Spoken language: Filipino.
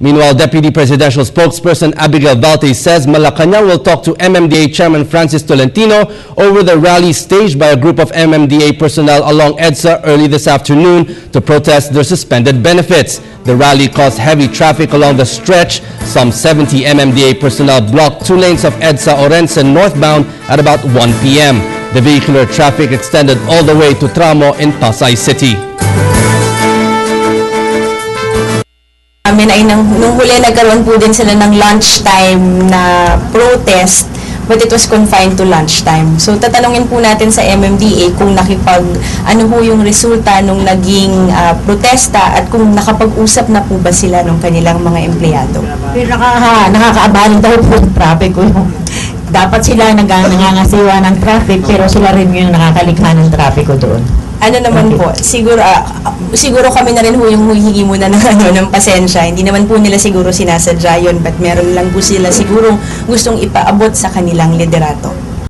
Meanwhile, Deputy Presidential Spokesperson Abigail Valdez says Malacanang will talk to MMDA Chairman Francis Tolentino over the rally staged by a group of MMDA personnel along EDSA early this afternoon to protest their suspended benefits. The rally caused heavy traffic along the stretch. Some 70 MMDA personnel blocked 2 lanes of EDSA Orense northbound at about 1 p.m. The vehicular traffic extended all the way to Tramo in Pasay City. Nung huli nagkaroon po din sila ng lunchtime na protest, but it was confined to lunchtime. So tatanungin po natin sa MMDA kung ano po yung resulta nung naging protesta at kung nakapag-usap na po ba sila ng kanilang mga empleyado. Pero nakakaabala daw po yung traffic ko. Dapat sila nangangasiwa ng traffic pero sila rin yung nakakalikha ng traffic ko doon. Ano naman po, siguro kami na rin po yung humihingi muna ng pasensya. Hindi naman po nila siguro sinasadya yun, but meron lang po sila siguro gustong ipaabot sa kanilang liderato.